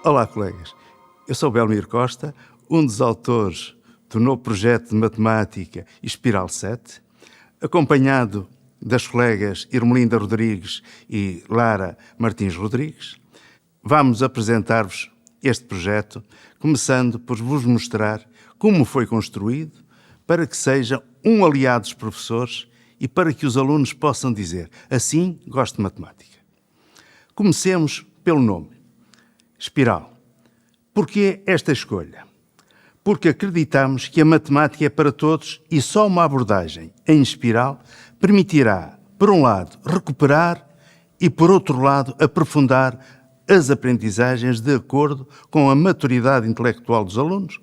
Olá, colegas. Eu sou Belmiro Costa, um dos autores do novo projeto de matemática Espiral 7, acompanhado das colegas Irmelinda Rodrigues e Lara Martins Rodrigues. Vamos apresentar-vos este projeto, começando por vos mostrar como foi construído para que seja um aliado dos professores e para que os alunos possam dizer: assim gosto de matemática. Comecemos pelo nome. Espiral. Porquê esta escolha? Porque acreditamos que a matemática é para todos e só uma abordagem em espiral permitirá, por um lado, recuperar e, por outro lado, aprofundar as aprendizagens de acordo com a maturidade intelectual dos alunos,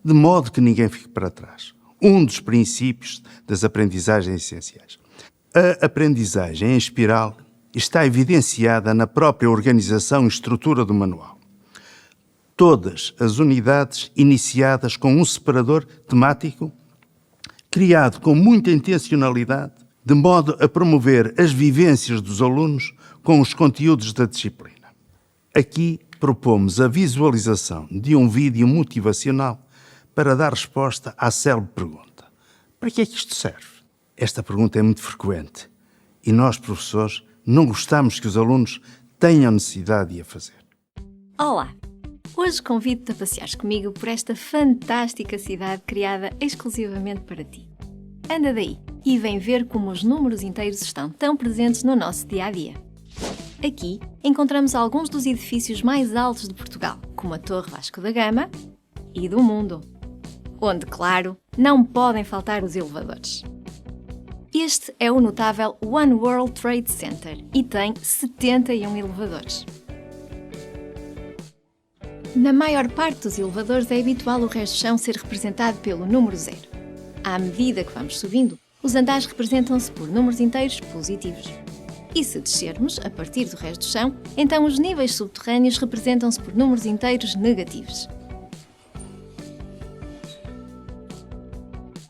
de modo que ninguém fique para trás. Um dos princípios das aprendizagens essenciais. A aprendizagem em espiral está evidenciada na própria organização e estrutura do manual. Todas as unidades iniciadas com um separador temático, criado com muita intencionalidade, de modo a promover as vivências dos alunos com os conteúdos da disciplina. Aqui propomos a visualização de um vídeo motivacional para dar resposta à célebre pergunta: para que é que isto serve? Esta pergunta é muito frequente e nós, professores, não gostamos que os alunos tenham necessidade de a fazer. Olá! Hoje convido-te a passeares comigo por esta fantástica cidade criada exclusivamente para ti. Anda daí e vem ver como os números inteiros estão tão presentes no nosso dia-a-dia. Aqui encontramos alguns dos edifícios mais altos de Portugal, como a Torre Vasco da Gama e do mundo, onde, claro, não podem faltar os elevadores. Este é o notável One World Trade Center e tem 71 elevadores. Na maior parte dos elevadores é habitual o resto do chão ser representado pelo número 0. À medida que vamos subindo, os andares representam-se por números inteiros positivos. E se descermos, a partir do resto do chão, então os níveis subterrâneos representam-se por números inteiros negativos.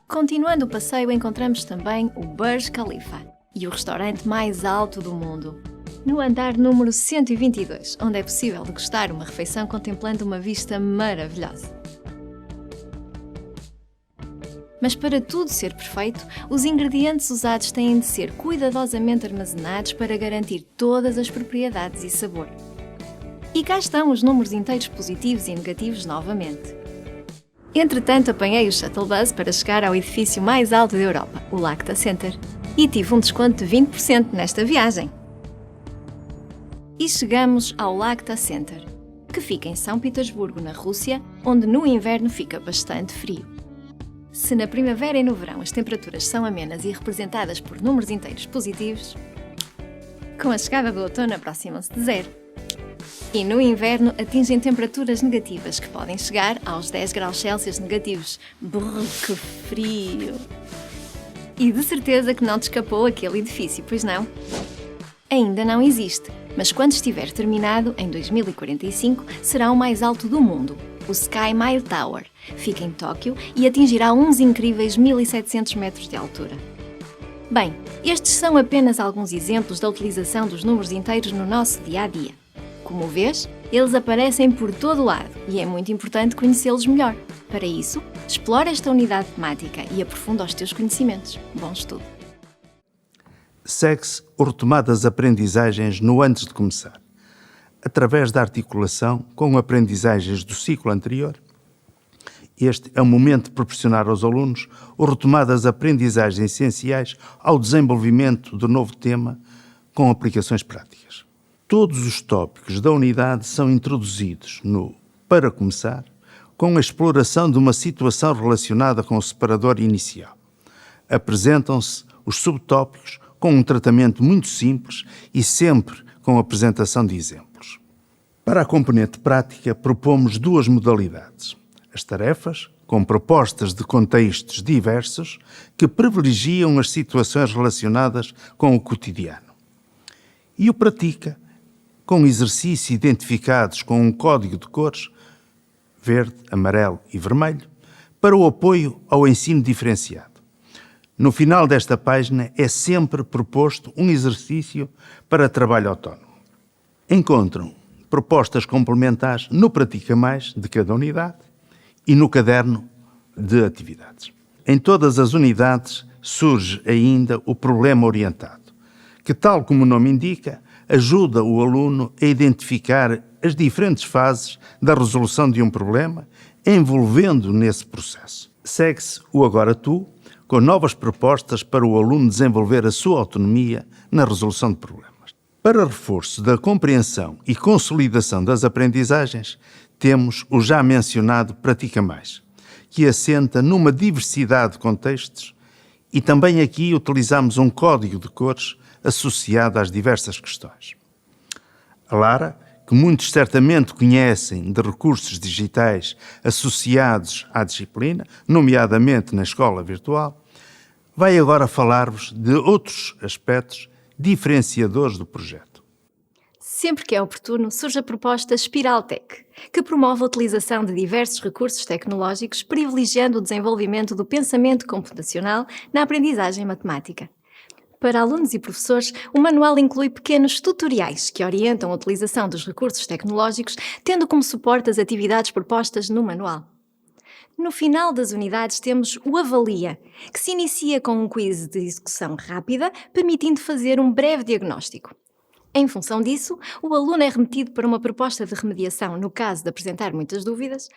Continuando o passeio, encontramos também o Burj Khalifa e o restaurante mais alto do mundo, no andar número 122, onde é possível degustar uma refeição contemplando uma vista maravilhosa. Mas para tudo ser perfeito, os ingredientes usados têm de ser cuidadosamente armazenados para garantir todas as propriedades e sabor. E cá estão os números inteiros positivos e negativos novamente. Entretanto, apanhei o shuttle bus para chegar ao edifício mais alto da Europa, o Lacta Center, e tive um desconto de 20% nesta viagem. E chegamos ao Lacta Center, que fica em São Petersburgo, na Rússia, onde no inverno fica bastante frio. Se na primavera e no verão as temperaturas são amenas e representadas por números inteiros positivos, com a chegada do outono aproximam-se de 0. E no inverno atingem temperaturas negativas, que podem chegar aos 10 graus Celsius negativos. Brrr, que frio! E de certeza que não te escapou aquele edifício, pois não? Ainda não existe, mas quando estiver terminado, em 2045, será o mais alto do mundo, o Sky Mile Tower. Fica em Tóquio e atingirá uns incríveis 1700 metros de altura. Bem, estes são apenas alguns exemplos da utilização dos números inteiros no nosso dia-a-dia. Como vês, eles aparecem por todo o lado e é muito importante conhecê-los melhor. Para isso, explora esta unidade temática e aprofunda os teus conhecimentos. Bom estudo! Segue-se o retomado das aprendizagens no antes de começar, através da articulação com aprendizagens do ciclo anterior. Este é o momento de proporcionar aos alunos o retomado das aprendizagens essenciais ao desenvolvimento do novo tema com aplicações práticas. Todos os tópicos da unidade são introduzidos no Para Começar, com a exploração de uma situação relacionada com o separador inicial. Apresentam-se os subtópicos com um tratamento muito simples e sempre com a apresentação de exemplos. Para a componente prática, propomos duas modalidades: as tarefas, com propostas de contextos diversos que privilegiam as situações relacionadas com o cotidiano, e o pratica, com exercícios identificados com um código de cores, verde, amarelo e vermelho, para o apoio ao ensino diferenciado. No final desta página é sempre proposto um exercício para trabalho autónomo. Encontram propostas complementares no Pratica Mais de cada unidade e no caderno de atividades. Em todas as unidades surge ainda o problema orientado, que, tal como o nome indica, ajuda o aluno a identificar as diferentes fases da resolução de um problema, envolvendo nesse processo. Segue-se o Agora Tu, com novas propostas para o aluno desenvolver a sua autonomia na resolução de problemas. Para reforço da compreensão e consolidação das aprendizagens, temos o já mencionado Pratica Mais, que assenta numa diversidade de contextos, e também aqui utilizamos um código de cores associado às diversas questões. A Lara, que muitos certamente conhecem de recursos digitais associados à disciplina, nomeadamente na escola virtual, vai agora falar-vos de outros aspectos diferenciadores do projeto. Sempre que é oportuno, surge a proposta Spiraltech, que promove a utilização de diversos recursos tecnológicos, privilegiando o desenvolvimento do pensamento computacional na aprendizagem matemática. Para alunos e professores, o manual inclui pequenos tutoriais que orientam a utilização dos recursos tecnológicos, tendo como suporte as atividades propostas no manual. No final das unidades temos o Avalia, que se inicia com um quiz de execução rápida, permitindo fazer um breve diagnóstico. Em função disso, o aluno é remetido para uma proposta de remediação no caso de apresentar muitas dúvidas,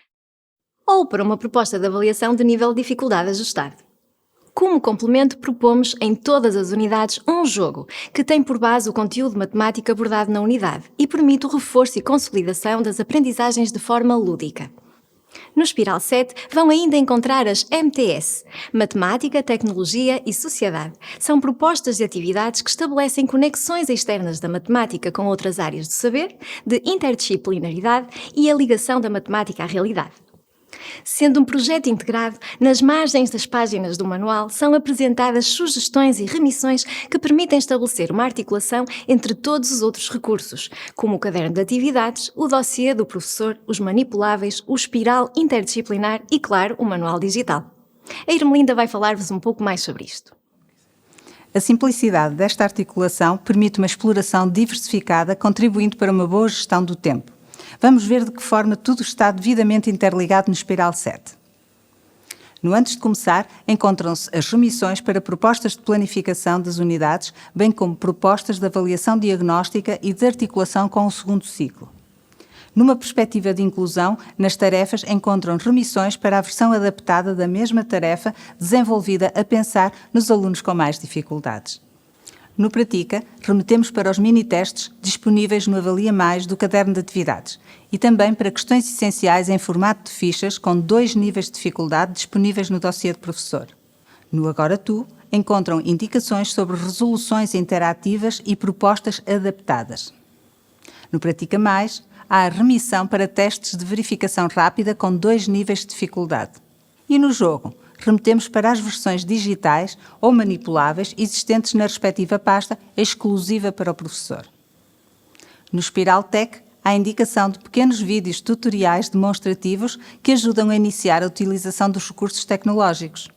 ou para uma proposta de avaliação de nível de dificuldade ajustado. Como complemento, propomos em todas as unidades um jogo que tem por base o conteúdo matemático abordado na unidade e permite o reforço e consolidação das aprendizagens de forma lúdica. No Espiral 7 vão ainda encontrar as MTS, Matemática, Tecnologia e Sociedade. São propostas de atividades que estabelecem conexões externas da matemática com outras áreas do saber, de interdisciplinaridade e a ligação da matemática à realidade. Sendo um projeto integrado, nas margens das páginas do manual são apresentadas sugestões e remissões que permitem estabelecer uma articulação entre todos os outros recursos, como o caderno de atividades, o dossiê do professor, os manipuláveis, o espiral interdisciplinar e, claro, o manual digital. A Irmelinda vai falar-vos um pouco mais sobre isto. A simplicidade desta articulação permite uma exploração diversificada, contribuindo para uma boa gestão do tempo. Vamos ver de que forma tudo está devidamente interligado no Espiral 7. No antes de começar, encontram-se as remissões para propostas de planificação das unidades, bem como propostas de avaliação diagnóstica e de articulação com o segundo ciclo. Numa perspectiva de inclusão, nas tarefas encontram remissões para a versão adaptada da mesma tarefa, desenvolvida a pensar nos alunos com mais dificuldades. No Pratica, remetemos para os mini-testes disponíveis no Avalia Mais do caderno de atividades e também para questões essenciais em formato de fichas com 2 níveis de dificuldade disponíveis no dossiê de professor. No Agora Tu, encontram indicações sobre resoluções interativas e propostas adaptadas. No Pratica Mais, há a remissão para testes de verificação rápida com 2 níveis de dificuldade. E no jogo, remetemos para as versões digitais ou manipuláveis existentes na respectiva pasta, exclusiva para o professor. No Spiraltech, há a indicação de pequenos vídeos tutoriais demonstrativos que ajudam a iniciar a utilização dos recursos tecnológicos.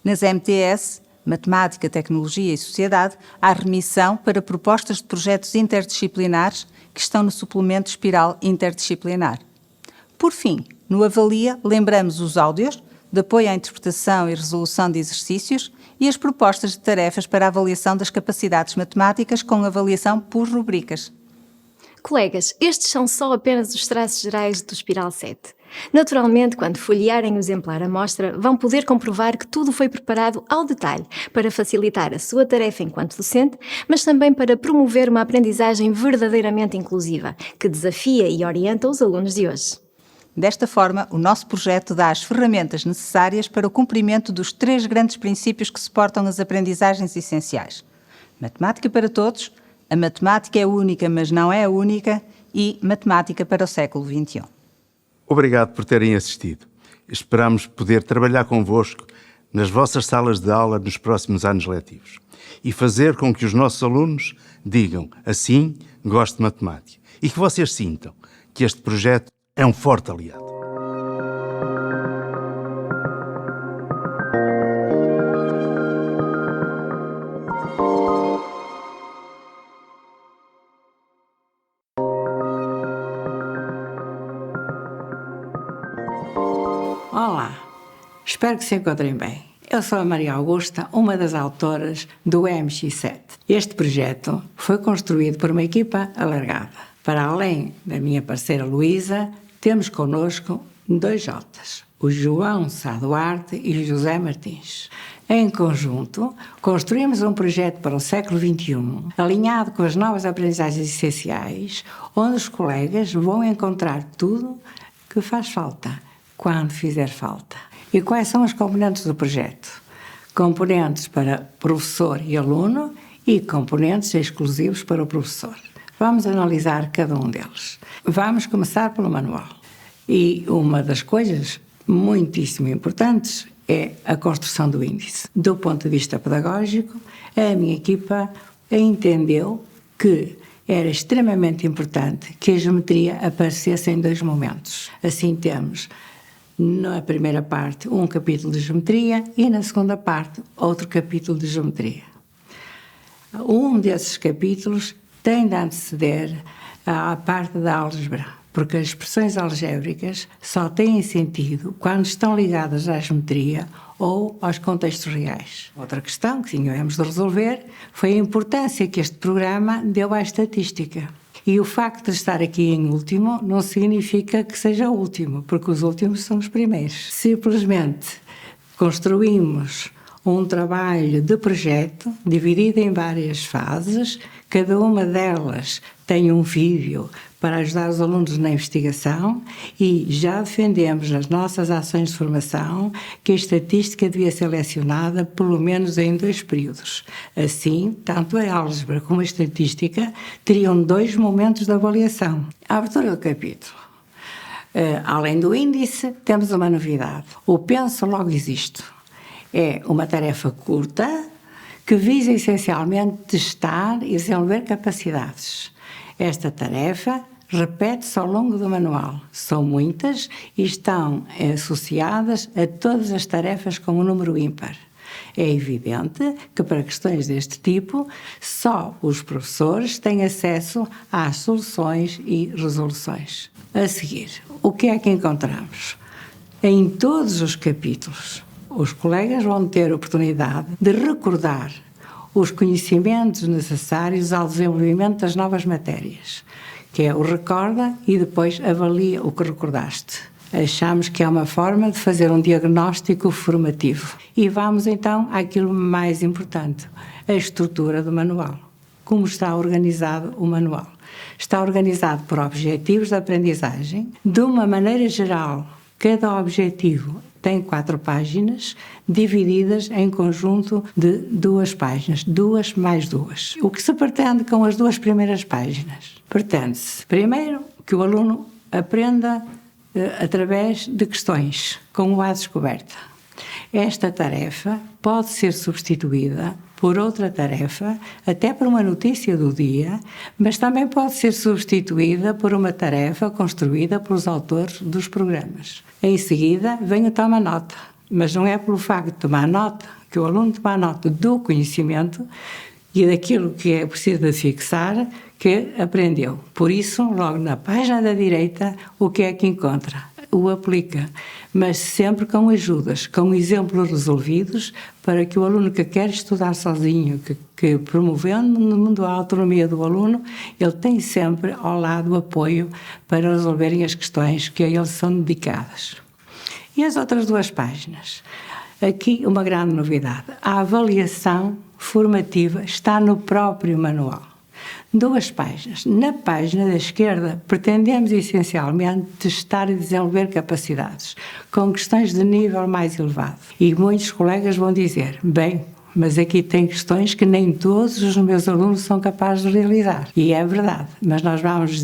Nas MTS, Matemática, Tecnologia e Sociedade, há remissão para propostas de projetos interdisciplinares que estão no suplemento Espiral Interdisciplinar. Por fim, no Avalia, lembramos os áudios de apoio à interpretação e resolução de exercícios e as propostas de tarefas para a avaliação das capacidades matemáticas com avaliação por rubricas. Colegas, estes são só apenas os traços gerais do Espiral 7. Naturalmente, quando folhearem o exemplar amostra, vão poder comprovar que tudo foi preparado ao detalhe para facilitar a sua tarefa enquanto docente, mas também para promover uma aprendizagem verdadeiramente inclusiva, que desafia e orienta os alunos de hoje. Desta forma, o nosso projeto dá as ferramentas necessárias para o cumprimento dos 3 grandes princípios que suportam as aprendizagens essenciais. Matemática para todos, a matemática é única, mas não é a única, e matemática para o século XXI. Obrigado por terem assistido. Esperamos poder trabalhar convosco nas vossas salas de aula nos próximos anos letivos e fazer com que os nossos alunos digam assim, gosto de matemática, e que vocês sintam que este projeto é um forte aliado. Espero que se encontrem bem. Eu sou a Maria Augusta, uma das autoras do MX7. Este projeto foi construído por uma equipa alargada. Para além da minha parceira Luísa, temos connosco 2 Jotas, o João Sá Duarte e o José Martins. Em conjunto, construímos um projeto para o século XXI, alinhado com as novas aprendizagens essenciais, onde os colegas vão encontrar tudo que faz falta, quando fizer falta. E quais são os componentes do projeto? Componentes para professor e aluno e componentes exclusivos para o professor. Vamos analisar cada um deles. Vamos começar pelo manual. E uma das coisas muitíssimo importantes é a construção do índice. Do ponto de vista pedagógico, a minha equipa entendeu que era extremamente importante que a geometria aparecesse em 2 momentos. Assim temos, na primeira parte, um capítulo de geometria e na segunda parte, outro capítulo de geometria. Um desses capítulos tem de anteceder à parte da álgebra, porque as expressões algébricas só têm sentido quando estão ligadas à geometria ou aos contextos reais. Outra questão que tínhamos de resolver foi a importância que este programa deu à estatística. E o facto de estar aqui em último não significa que seja o último, porque os últimos são os primeiros. Simplesmente construímos um trabalho de projeto dividido em várias fases, cada uma delas tem um vídeo para ajudar os alunos na investigação e já defendemos nas nossas ações de formação que a estatística devia ser lecionada pelo menos em 2 períodos. Assim, tanto a álgebra como a estatística teriam 2 momentos de avaliação. A abertura do capítulo. Além do índice, temos uma novidade. O Penso Logo Existo. É uma tarefa curta que visa essencialmente testar e desenvolver capacidades. Esta tarefa repete-se ao longo do manual. São muitas e estão associadas a todas as tarefas com um número ímpar. É evidente que para questões deste tipo, só os professores têm acesso às soluções e resoluções. A seguir, o que é que encontramos? Em todos os capítulos, os colegas vão ter a oportunidade de recordar os conhecimentos necessários ao desenvolvimento das novas matérias, que é o recorda e depois avalia o que recordaste. Achamos que é uma forma de fazer um diagnóstico formativo. E vamos então àquilo mais importante, a estrutura do manual. Como está organizado o manual? Está organizado por objetivos de aprendizagem. De uma maneira geral, cada objetivo tem 4 páginas, divididas em conjunto de 2 páginas, 2 mais 2. O que se pretende com as 2 primeiras páginas? Pretende-se, primeiro, que o aluno aprenda através de questões, como a descoberta. Esta tarefa pode ser substituída por outra tarefa, até por uma notícia do dia, mas também pode ser substituída por uma tarefa construída pelos autores dos programas. Em seguida, vem o toma nota, mas não é pelo facto de tomar nota, que o aluno toma nota do conhecimento e daquilo que é preciso de fixar, que aprendeu. Por isso, logo na página da direita, o que é que encontra? O aplica, mas sempre com ajudas, com exemplos resolvidos, para que o aluno que quer estudar sozinho, que promovendo no mundo a autonomia do aluno, ele tem sempre ao lado o apoio para resolverem as questões que a eles são dedicadas. E as outras 2 páginas? Aqui uma grande novidade. A avaliação formativa está no próprio manual. 2 páginas. Na página da esquerda, pretendemos essencialmente testar e desenvolver capacidades, com questões de nível mais elevado. E muitos colegas vão dizer, bem, mas aqui tem questões que nem todos os meus alunos são capazes de realizar. E é verdade, mas nós vamos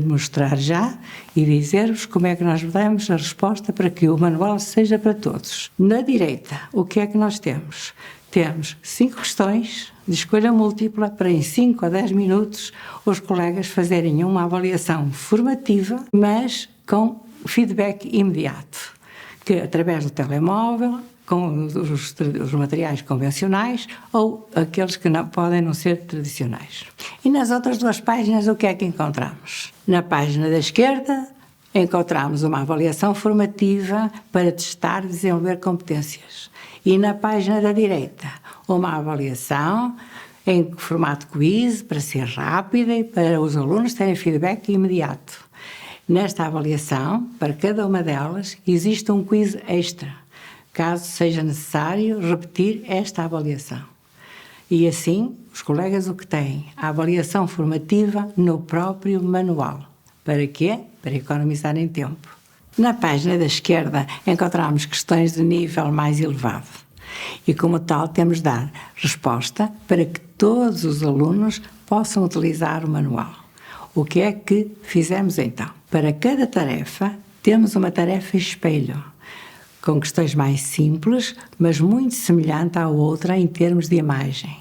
mostrar já e dizer-vos como é que nós damos a resposta para que o manual seja para todos. Na direita, o que é que nós temos? Temos 5 questões de escolha múltipla para em 5 a 10 minutos os colegas fazerem uma avaliação formativa, mas com feedback imediato, que através do telemóvel, com os materiais convencionais ou aqueles que podem não ser tradicionais. E nas outras 2 páginas o que é que encontramos? Na página da esquerda, encontramos uma avaliação formativa para testar e desenvolver competências. E na página da direita, uma avaliação em formato quiz, para ser rápida e para os alunos terem feedback imediato. Nesta avaliação, para cada uma delas, existe um quiz extra, caso seja necessário repetir esta avaliação. E assim, os colegas o que têm? A avaliação formativa no próprio manual. Para quê? Para economizarem tempo. Na página da esquerda, encontramos questões de nível mais elevado. E como tal, temos de dar resposta para que todos os alunos possam utilizar o manual. O que é que fizemos então? Para cada tarefa, temos uma tarefa espelho, com questões mais simples, mas muito semelhante à outra em termos de imagem.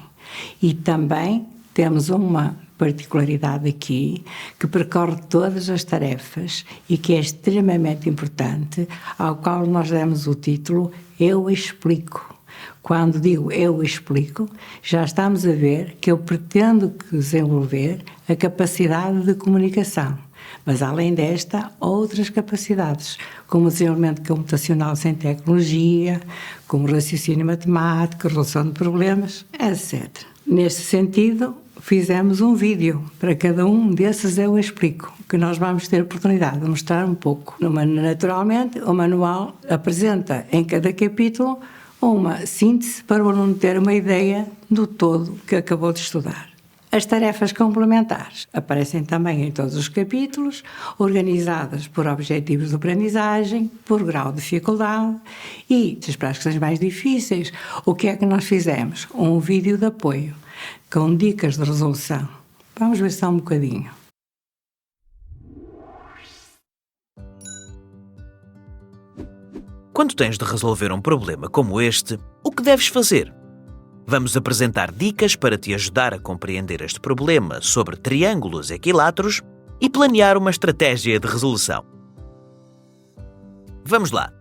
E também temos uma particularidade aqui, que percorre todas as tarefas e que é extremamente importante, ao qual nós demos o título Eu Explico. Quando digo eu explico, já estamos a ver que eu pretendo desenvolver a capacidade de comunicação. Mas, além desta, outras capacidades, como o desenvolvimento computacional sem tecnologia, como raciocínio matemático, resolução de problemas, etc. Neste sentido, fizemos um vídeo para cada um desses eu explico, que nós vamos ter a oportunidade de mostrar um pouco. Naturalmente, o manual apresenta em cada capítulo uma síntese para o aluno ter uma ideia do todo que acabou de estudar. As tarefas complementares aparecem também em todos os capítulos, organizadas por objetivos de aprendizagem, por grau de dificuldade e, para as questões mais difíceis, o que é que nós fizemos? Um vídeo de apoio, com dicas de resolução. Vamos ver só um bocadinho. Quando tens de resolver um problema como este, o que deves fazer? Vamos apresentar dicas para te ajudar a compreender este problema sobre triângulos equiláteros e planear uma estratégia de resolução. Vamos lá!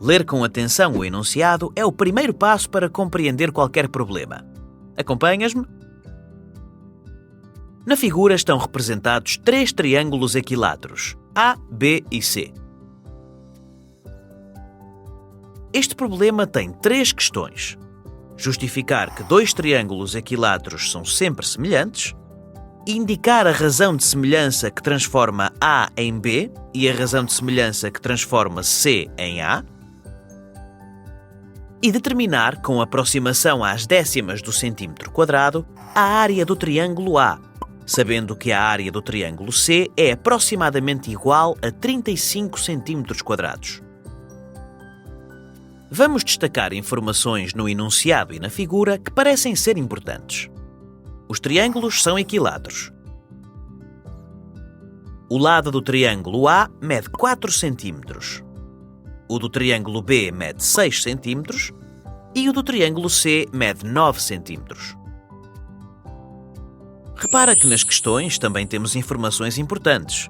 Ler com atenção o enunciado é o primeiro passo para compreender qualquer problema. Acompanhas-me? Na figura estão representados 3 triângulos equiláteros, A, B e C. Este problema tem 3 questões. Justificar que 2 triângulos equiláteros são sempre semelhantes, indicar a razão de semelhança que transforma A em B e a razão de semelhança que transforma C em A, e determinar, com aproximação às décimas do centímetro quadrado, a área do triângulo A, sabendo que a área do triângulo C é aproximadamente igual a 35 centímetros quadrados. Vamos destacar informações no enunciado e na figura que parecem ser importantes. Os triângulos são equiláteros. O lado do triângulo A mede 4 cm, o do triângulo B mede 6 cm e o do triângulo C mede 9 cm. Repara que nas questões também temos informações importantes.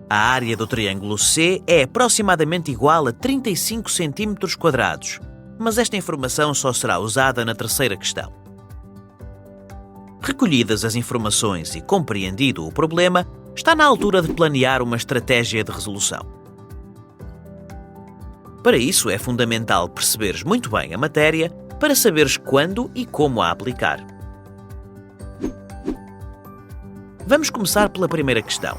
A área do triângulo C é aproximadamente igual a 35 cm², mas esta informação só será usada na terceira questão. Recolhidas as informações e compreendido o problema, está na altura de planear uma estratégia de resolução. Para isso é fundamental perceberes muito bem a matéria para saberes quando e como a aplicar. Vamos começar pela primeira questão.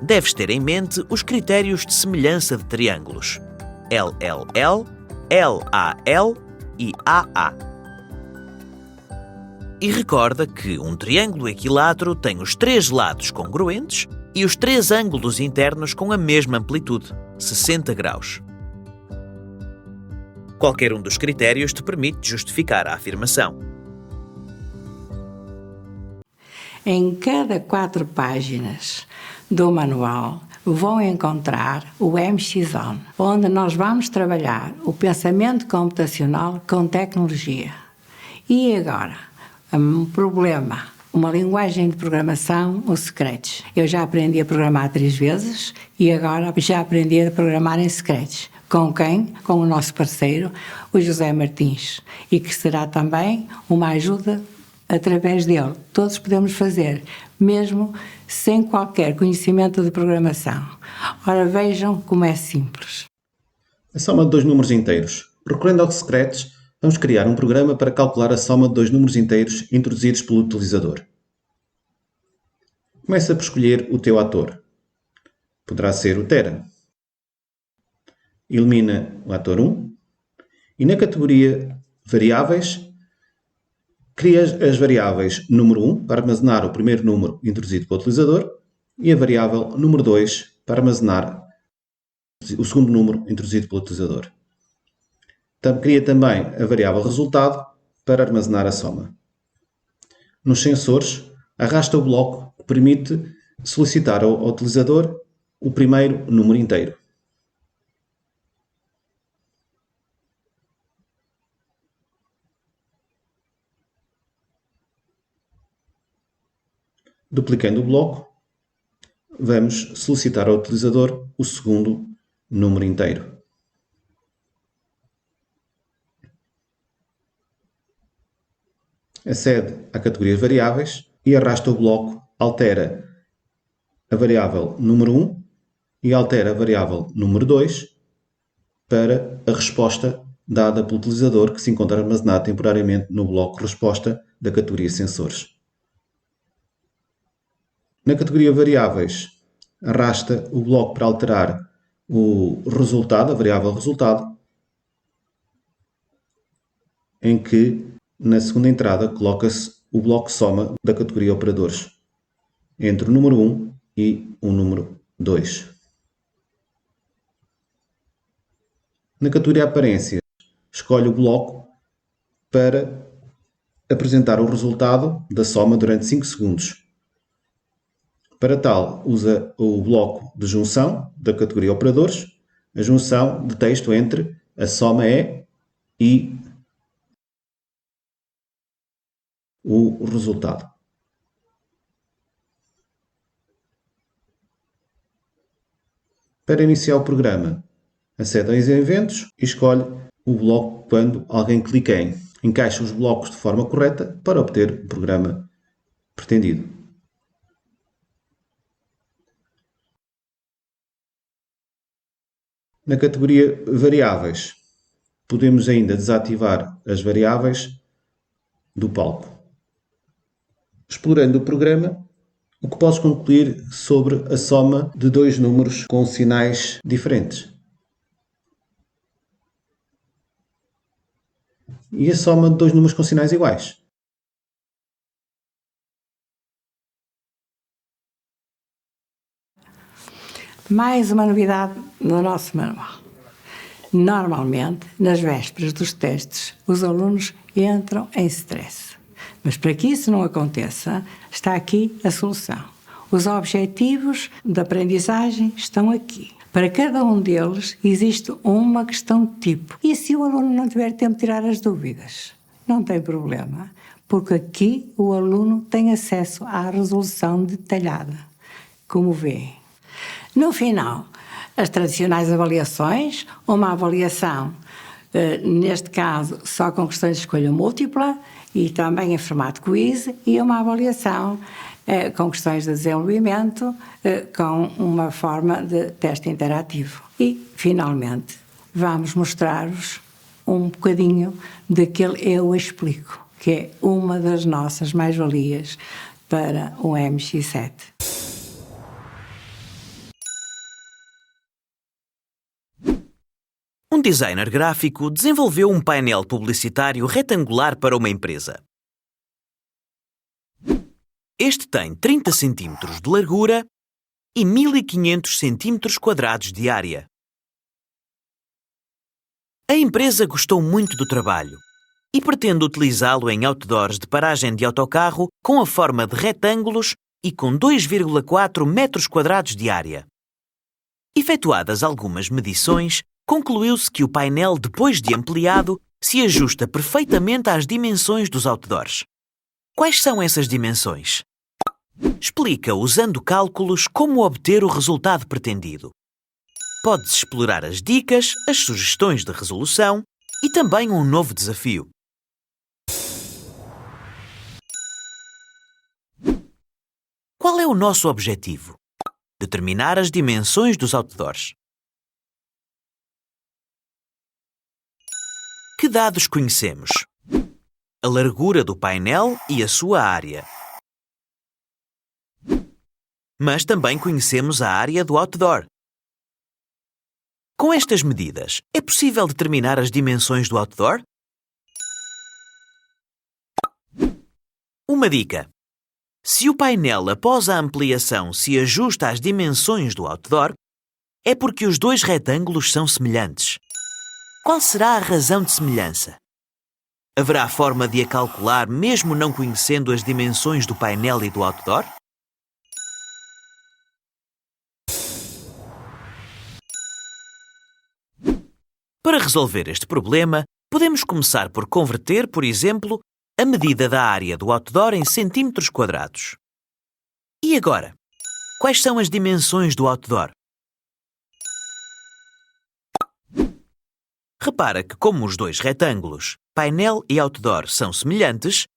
Deves ter em mente os critérios de semelhança de triângulos LLL, LAL e AA. E recorda que um triângulo equilátero tem os 3 lados congruentes e os 3 ângulos internos com a mesma amplitude, 60 graus. Qualquer um dos critérios te permite justificar a afirmação. Em cada 4 páginas do manual vão encontrar o MX-ON, onde nós vamos trabalhar o pensamento computacional com tecnologia. E agora, um problema, uma linguagem de programação, o Scratch. Eu já aprendi a programar 3 vezes e agora já aprendi a programar em Scratch. Com quem? Com o nosso parceiro, o José Martins, e que será também uma ajuda através dele. Todos podemos fazer, mesmo sem qualquer conhecimento de programação. Ora, vejam como é simples. A soma de dois números inteiros. Recorrendo ao Scratch, vamos criar um programa para calcular a soma de dois números inteiros introduzidos pelo utilizador. Começa por escolher o teu ator. Poderá ser o Tera. Elimina o ator 1 e na categoria Variáveis, cria as variáveis número 1 para armazenar o primeiro número introduzido pelo utilizador e a variável número 2 para armazenar o segundo número introduzido pelo utilizador. Cria também a variável resultado para armazenar a soma. Nos sensores, arrasta o bloco que permite solicitar ao utilizador o primeiro número inteiro. Duplicando o bloco, vamos solicitar ao utilizador o segundo número inteiro. Acede à categoria Variáveis e arrasta o bloco, altera a variável número 1 e altera a variável número 2 para a resposta dada pelo utilizador que se encontra armazenado temporariamente no bloco Resposta da categoria Sensores. Na categoria Variáveis, arrasta o bloco para alterar o resultado, a variável resultado, em que na segunda entrada coloca-se o bloco soma da categoria Operadores, entre o número 1 e o número 2. Na categoria Aparências, escolhe o bloco para apresentar o resultado da soma durante 5 segundos. Para tal, usa o bloco de junção da categoria Operadores, a junção de texto entre a soma é e o resultado. Para iniciar o programa, acede aos eventos e escolhe o bloco quando alguém clica em. Encaixa os blocos de forma correta para obter o programa pretendido. Na categoria Variáveis, podemos ainda desativar as variáveis do palco. Explorando o programa, o que podes concluir sobre a soma de dois números com sinais diferentes? E a soma de dois números com sinais iguais? Mais uma novidade no nosso manual. Normalmente, nas vésperas dos testes, os alunos entram em stress. Mas para que isso não aconteça, está aqui a solução. Os objetivos da aprendizagem estão aqui. Para cada um deles existe uma questão tipo. E se o aluno não tiver tempo de tirar as dúvidas? Não tem problema, porque aqui o aluno tem acesso à resolução detalhada, como vê. No final, as tradicionais avaliações, uma avaliação, neste caso, só com questões de escolha múltipla e também em formato quiz, e uma avaliação com questões de desenvolvimento, com uma forma de teste interativo. E, finalmente, vamos mostrar-vos um bocadinho daquele Eu Explico, que é uma das nossas mais-valias para o MX7. Um designer gráfico desenvolveu um painel publicitário retangular para uma empresa. Este tem 30 cm de largura e 1500 cm² de área. A empresa gostou muito do trabalho e pretende utilizá-lo em outdoors de paragem de autocarro com a forma de retângulos e com 2,4 m² de área. Efetuadas algumas medições, concluiu-se que o painel, depois de ampliado, se ajusta perfeitamente às dimensões dos outdoors. Quais são essas dimensões? Explica, usando cálculos, como obter o resultado pretendido. Podes explorar as dicas, as sugestões de resolução e também um novo desafio. Qual é o nosso objetivo? Determinar as dimensões dos outdoors. Que dados conhecemos? A largura do painel e a sua área. Mas também conhecemos a área do outdoor. Com estas medidas, é possível determinar as dimensões do outdoor? Uma dica. Se o painel após a ampliação se ajusta às dimensões do outdoor, é porque os dois retângulos são semelhantes. Qual será a razão de semelhança? Haverá forma de a calcular mesmo não conhecendo as dimensões do painel e do outdoor? Para resolver este problema, podemos começar por converter, por exemplo, a medida da área do outdoor em centímetros quadrados. E agora? Quais são as dimensões do outdoor? Repara que, como os dois retângulos, painel e outdoor, são semelhantes,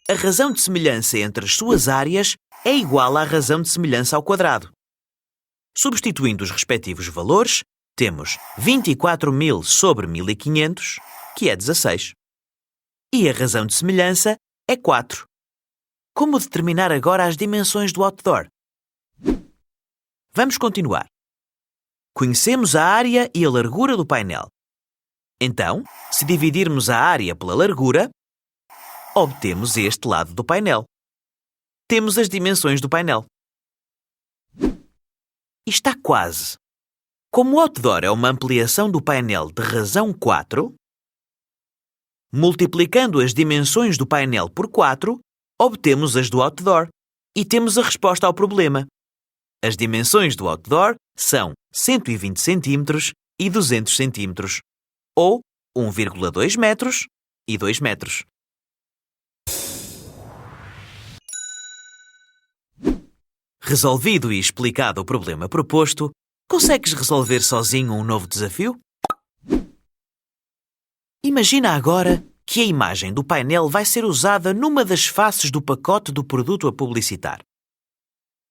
a razão de semelhança entre as suas áreas é igual à razão de semelhança ao quadrado. Substituindo os respectivos valores, temos 24.000 sobre 1.500, que é 16. E a razão de semelhança é 4. Como determinar agora as dimensões do outdoor? Vamos continuar. Conhecemos a área e a largura do painel. Então, se dividirmos a área pela largura, obtemos este lado do painel. Temos as dimensões do painel. E está quase. Como o outdoor é uma ampliação do painel de razão 4, multiplicando as dimensões do painel por 4, obtemos as do outdoor e temos a resposta ao problema. As dimensões do outdoor são 120 cm e 200 cm, ou 1,2 metros e 2 metros. Resolvido e explicado o problema proposto, consegues resolver sozinho um novo desafio? Imagina agora que a imagem do painel vai ser usada numa das faces do pacote do produto a publicitar.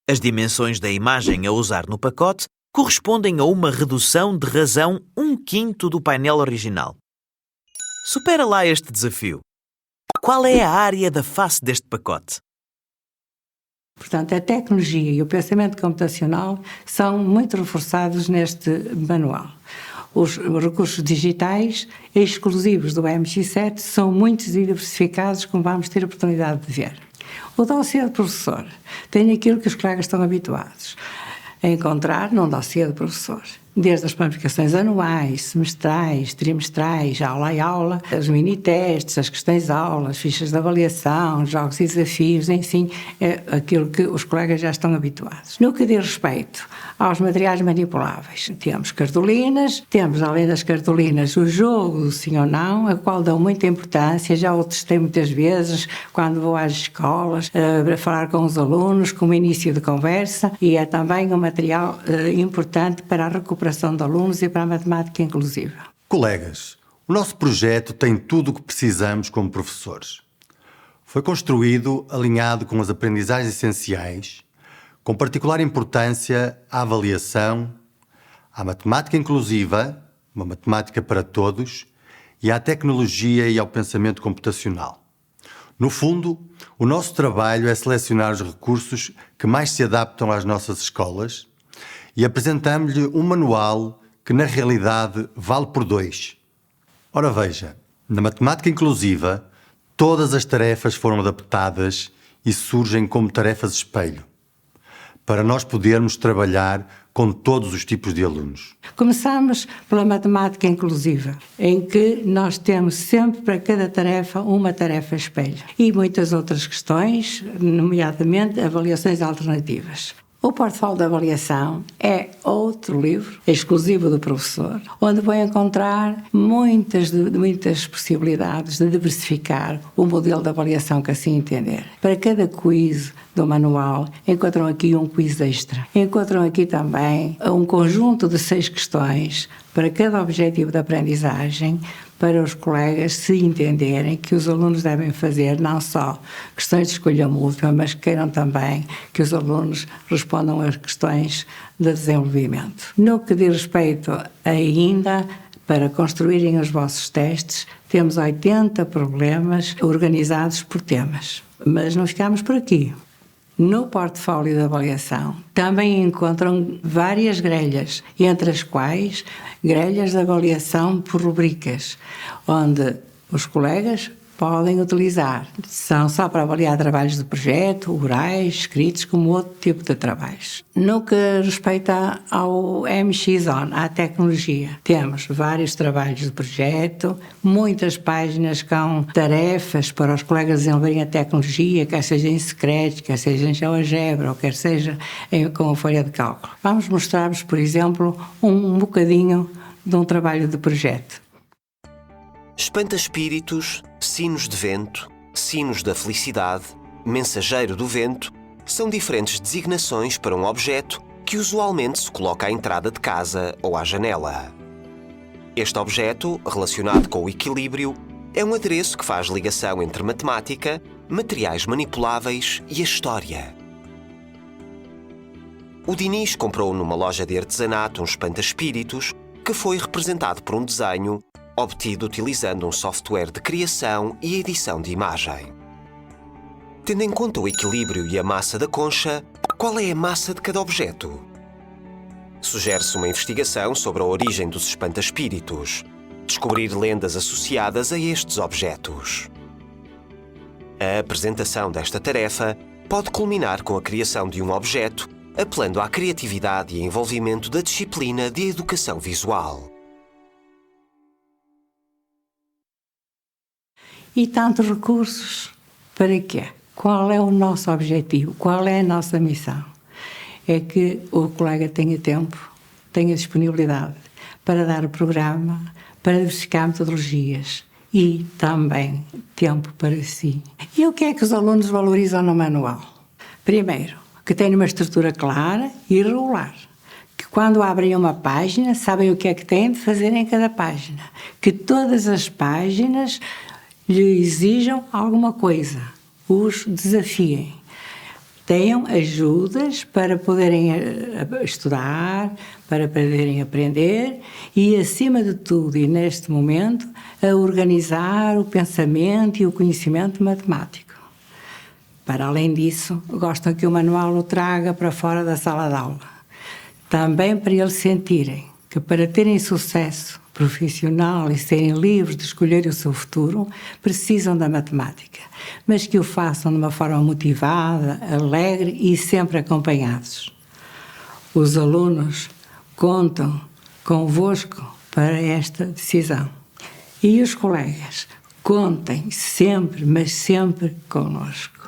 As dimensões da imagem a usar no pacote correspondem a uma redução de razão 1/5 do painel original. Supera lá este desafio. Qual é a área da face deste pacote? Portanto, a tecnologia e o pensamento computacional são muito reforçados neste manual. Os recursos digitais exclusivos do MX7 são muitos e diversificados, como vamos ter a oportunidade de ver. O dossiê do professor tem aquilo que os colegas estão habituados a encontrar num dossiê do professor. Desde as planificações anuais, semestrais, trimestrais, aula a aula, os mini-testes, as questões-aula, as fichas de avaliação, jogos e desafios, enfim, é aquilo que os colegas já estão habituados. No que diz respeito aos materiais manipuláveis, temos cartolinas, temos, além das cartolinas, o jogo do sim ou não, a qual dão muita importância, já o testei muitas vezes, quando vou às escolas, para falar com os alunos, como início de conversa, e é também um material importante para a recuperação de alunos e para a matemática inclusiva. Colegas, o nosso projeto tem tudo o que precisamos como professores. Foi construído alinhado com as aprendizagens essenciais, com particular importância à avaliação, à matemática inclusiva, uma matemática para todos, e à tecnologia e ao pensamento computacional. No fundo, o nosso trabalho é selecionar os recursos que mais se adaptam às nossas escolas e apresentamos-lhe um manual que, na realidade, vale por 2. Ora veja, na matemática inclusiva, todas as tarefas foram adaptadas e surgem como tarefas espelho, para nós podermos trabalhar com todos os tipos de alunos. Começamos pela matemática inclusiva, em que nós temos sempre para cada tarefa uma tarefa espelho e muitas outras questões, nomeadamente avaliações alternativas. O portfólio de avaliação é outro livro exclusivo do professor, onde vão encontrar muitas possibilidades de diversificar o modelo de avaliação que assim entender. Para cada quiz do manual, encontram aqui um quiz extra. Encontram aqui também um conjunto de 6 questões para cada objetivo de aprendizagem, para os colegas se entenderem que os alunos devem fazer não só questões de escolha múltipla, mas queiram também que os alunos respondam às questões de desenvolvimento. No que diz respeito ainda para construírem os vossos testes, temos 80 problemas organizados por temas. Mas não ficamos por aqui. No portfólio de avaliação também encontram várias grelhas, entre as quais grelhas de avaliação por rubricas, onde os colegas podem utilizar. São só para avaliar trabalhos de projeto, orais, escritos, como outro tipo de trabalhos. No que respeita ao MX-ON, à tecnologia, temos vários trabalhos de projeto, muitas páginas com tarefas para os colegas desenvolverem a tecnologia, quer seja em Scratch, quer seja em GeoGebra, ou quer seja com a folha de cálculo. Vamos mostrar-vos, por exemplo, um bocadinho de um trabalho de projeto. Espanta-espíritos, sinos de vento, sinos da felicidade, mensageiro do vento, são diferentes designações para um objeto que usualmente se coloca à entrada de casa ou à janela. Este objeto, relacionado com o equilíbrio, é um adereço que faz ligação entre matemática, materiais manipuláveis e a história. O Diniz comprou numa loja de artesanato um espanta-espíritos que foi representado por um desenho obtido utilizando um software de criação e edição de imagem. Tendo em conta o equilíbrio e a massa da concha, qual é a massa de cada objeto? Sugere-se uma investigação sobre a origem dos espanta-espíritos, descobrir lendas associadas a estes objetos. A apresentação desta tarefa pode culminar com a criação de um objeto, apelando à criatividade e envolvimento da disciplina de educação visual. E tantos recursos, para quê? Qual é o nosso objetivo? Qual é a nossa missão? É que o colega tenha tempo, tenha disponibilidade para dar o programa, para verificar metodologias e também tempo para si. E o que é que os alunos valorizam no manual? Primeiro, que tenha uma estrutura clara e regular. Que quando abrem uma página, sabem o que é que têm de fazer em cada página. Que todas as páginas lhe exijam alguma coisa, os desafiem. Tenham ajudas para poderem estudar, para poderem aprender e, acima de tudo, e neste momento, a organizar o pensamento e o conhecimento matemático. Para além disso, gostam que o manual o traga para fora da sala de aula. Também para eles sentirem que, para terem sucesso profissional e serem livres de escolher o seu futuro, precisam da matemática, mas que o façam de uma forma motivada, alegre e sempre acompanhados. Os alunos contam convosco para esta decisão. E os colegas, contem sempre, mas sempre connosco.